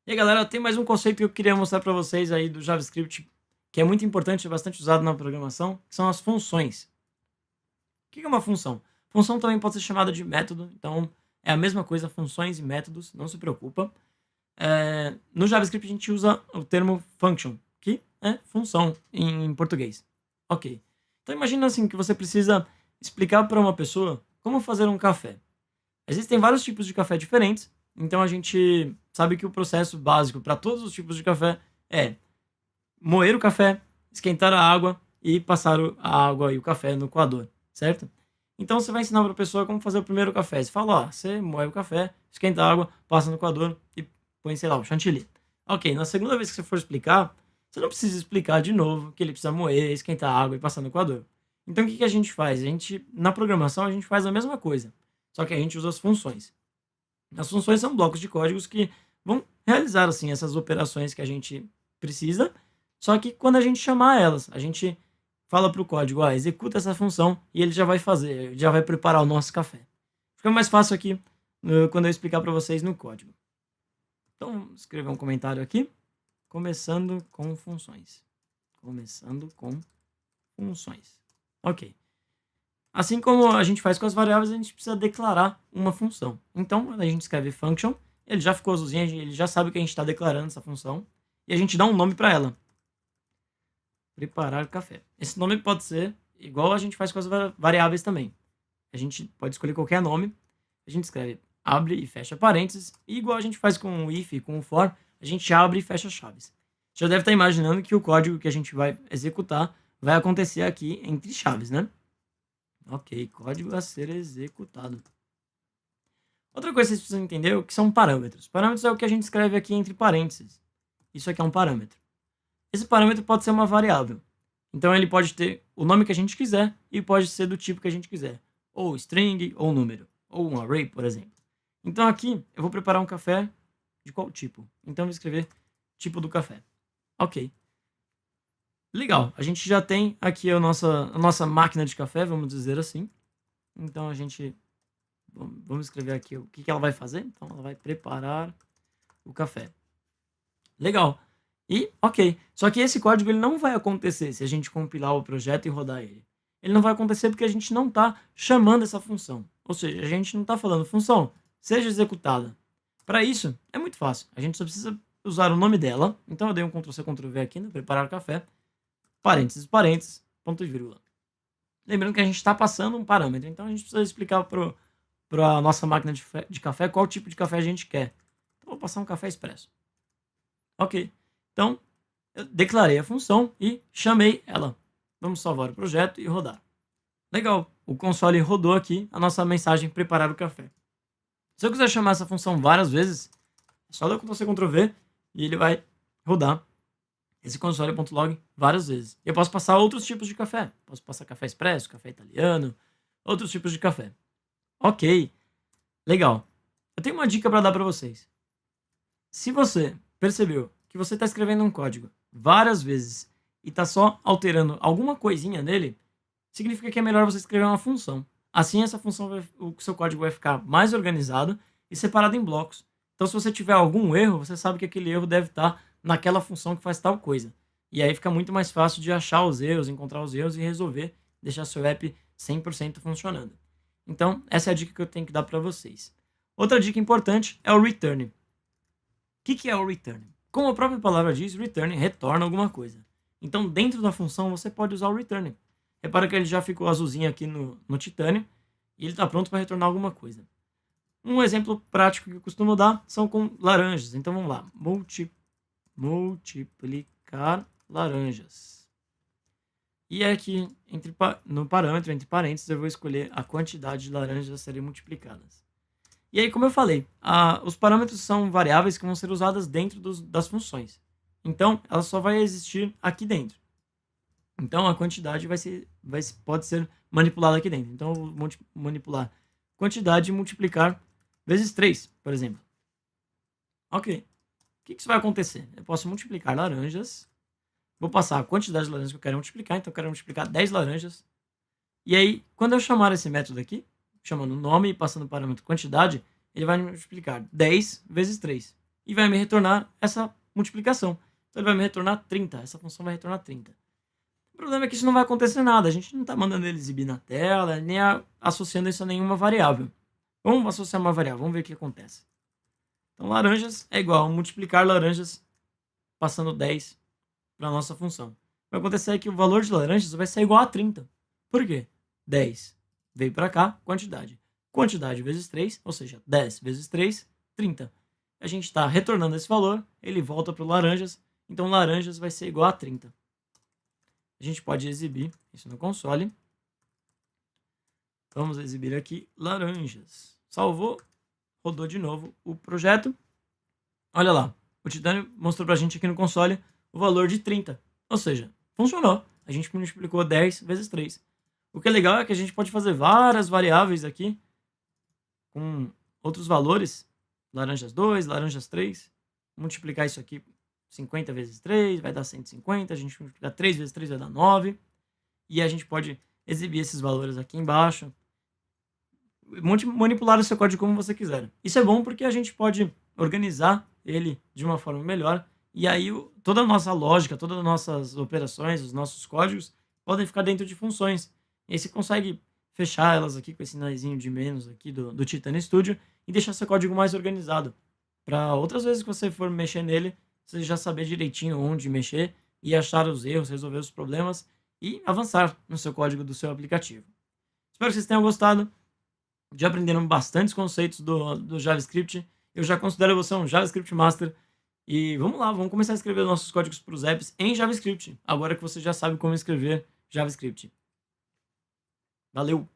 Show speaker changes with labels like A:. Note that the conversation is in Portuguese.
A: E aí, galera, tem mais um conceito que eu queria mostrar para vocês aí do JavaScript, que é muito importante, é bastante usado na programação, que são as funções. O que é uma função? Função também pode ser chamada de método, então é a mesma coisa, funções e métodos, não se preocupa. No JavaScript a gente usa o termo function, que é função em português. Ok. Então imagina assim que você precisa explicar para uma pessoa como fazer um café. Existem vários tipos de café diferentes, então a gente sabe que o processo básico para todos os tipos de café é moer o café, esquentar a água e passar a água e o café no coador, certo? Então você vai ensinar para a pessoa como fazer o primeiro café. Você fala, ó, você moe o café, esquenta a água, passa no coador e põe, sei lá, o chantilly. Ok, na segunda vez que você for explicar, você não precisa explicar de novo que ele precisa moer, esquentar a água e passar no coador. Então o que a gente faz? Na programação, a gente faz a mesma coisa, só que a gente usa as funções. As funções são blocos de códigos que vão realizar assim essas operações que a gente precisa, só que quando a gente chamar elas, a gente fala para o código, executa essa função e ele já vai fazer, já vai preparar o nosso café. Fica mais fácil aqui quando eu explicar para vocês no código. Então, escrever um comentário aqui, começando com funções. Começando com funções. Ok. Assim como a gente faz com as variáveis, a gente precisa declarar uma função. Então, quando a gente escreve function, ele já ficou azulzinho, ele já sabe que a gente está declarando essa função, e a gente dá um nome para ela. Preparar café. Esse nome pode ser igual a gente faz com as variáveis também. A gente pode escolher qualquer nome, a gente escreve abre e fecha parênteses, e igual a gente faz com o if e com o for, a gente abre e fecha chaves. Você já deve estar imaginando que o código que a gente vai executar vai acontecer aqui entre chaves, né? Ok, código a ser executado. Outra coisa que vocês precisam entender é o que são parâmetros. Parâmetros é o que a gente escreve aqui entre parênteses. Isso aqui é um parâmetro. Esse parâmetro pode ser uma variável. Então ele pode ter o nome que a gente quiser e pode ser do tipo que a gente quiser. Ou string, ou número. Ou um array, por exemplo. Então aqui eu vou preparar um café de qual tipo? Então eu vou escrever tipo do café. Ok. Legal, a gente já tem aqui a nossa máquina de café, vamos dizer assim. Então a gente vamos escrever aqui o que ela vai fazer. Então, ela vai preparar o café. Legal. E, ok. Só que esse código ele não vai acontecer se a gente compilar o projeto e rodar ele. Ele não vai acontecer porque a gente não está chamando essa função. Ou seja, a gente não está falando função, seja executada. Para isso, é muito fácil. A gente só precisa usar o nome dela. Então, eu dei um Ctrl+C, Ctrl+V aqui no preparar café. Parênteses, parênteses, ponto e vírgula. Lembrando que a gente está passando um parâmetro. Então, a gente precisa explicar para a nossa máquina de café qual tipo de café a gente quer. Então, vou passar um café expresso. Ok. Então, eu declarei a função e chamei ela. Vamos salvar o projeto e rodar. Legal. O console rodou aqui a nossa mensagem preparar o café. Se eu quiser chamar essa função várias vezes, é só dar Ctrl+C, Ctrl+V e ele vai rodar esse console.log várias vezes. Eu posso passar outros tipos de café. Posso passar café expresso, café italiano, outros tipos de café. Ok. Legal. Eu tenho uma dica para dar para vocês. Se você percebeu que você está escrevendo um código várias vezes e está só alterando alguma coisinha nele, significa que é melhor você escrever uma função. Assim, essa função o seu código vai ficar mais organizado e separado em blocos. Então, se você tiver algum erro, você sabe que aquele erro deve estar naquela função que faz tal coisa. E aí fica muito mais fácil de achar os erros, encontrar os erros e resolver, deixar seu app 100% funcionando. Então, essa é a dica que eu tenho que dar para vocês. Outra dica importante é o return. O que é o return? Como a própria palavra diz, return retorna alguma coisa. Então, dentro da função, você pode usar o return. Repara que ele já ficou azulzinho aqui no Titânio e ele está pronto para retornar alguma coisa. Um exemplo prático que eu costumo dar são com laranjas. Então, vamos lá. Multiplicar laranjas. E aqui, no parâmetro, entre parênteses, eu vou escolher a quantidade de laranjas a serem multiplicadas. E aí, como eu falei, os parâmetros são variáveis que vão ser usadas dentro das funções. Então, ela só vai existir aqui dentro. Então, a quantidade pode ser manipulada aqui dentro. Então, eu vou manipular quantidade e multiplicar vezes 3, por exemplo. Ok. O que isso vai acontecer? Eu posso multiplicar laranjas. Vou passar a quantidade de laranjas que eu quero multiplicar. Então, eu quero multiplicar 10 laranjas. E aí, quando eu chamar esse método aqui, chamando o nome e passando o parâmetro quantidade, ele vai multiplicar 10 vezes 3. e vai me retornar essa multiplicação. Então ele vai me retornar 30, essa função vai retornar 30. O problema é que isso não vai acontecer nada, a gente não está mandando ele exibir na tela, nem associando isso a nenhuma variável. Vamos associar uma variável, vamos ver o que acontece. Então laranjas é igual a multiplicar laranjas passando 10 para a nossa função. O que vai acontecer é que o valor de laranjas vai ser igual a 30. Por quê? 10 veio para cá, quantidade. Quantidade vezes 3, ou seja, 10 vezes 3, 30. A gente está retornando esse valor, ele volta para o laranjas, então laranjas vai ser igual a 30. A gente pode exibir isso no console. Vamos exibir aqui laranjas. Salvou, rodou de novo o projeto. Olha lá, o Titânio mostrou para a gente aqui no console o valor de 30. Ou seja, funcionou. A gente multiplicou 10 vezes 3. O que é legal é que a gente pode fazer várias variáveis aqui com outros valores. Laranjas 2, laranjas 3. Multiplicar isso aqui 50 vezes 3 vai dar 150. A gente multiplicar 3 vezes 3 vai dar 9. E a gente pode exibir esses valores aqui embaixo. Manipular o seu código como você quiser. Isso é bom porque a gente pode organizar ele de uma forma melhor. E aí toda a nossa lógica, todas as nossas operações, os nossos códigos podem ficar dentro de funções. E aí você consegue fechar elas aqui com esse sinalzinho de menos aqui do Titânia Studio e deixar seu código mais organizado. Para outras vezes que você for mexer nele, você já saber direitinho onde mexer e achar os erros, resolver os problemas e avançar no seu código do seu aplicativo. Espero que vocês tenham gostado. Já aprenderam bastantes conceitos do JavaScript. Eu já considero você um JavaScript Master. E vamos lá, vamos começar a escrever nossos códigos para os apps em JavaScript. Agora que você já sabe como escrever JavaScript. Valeu!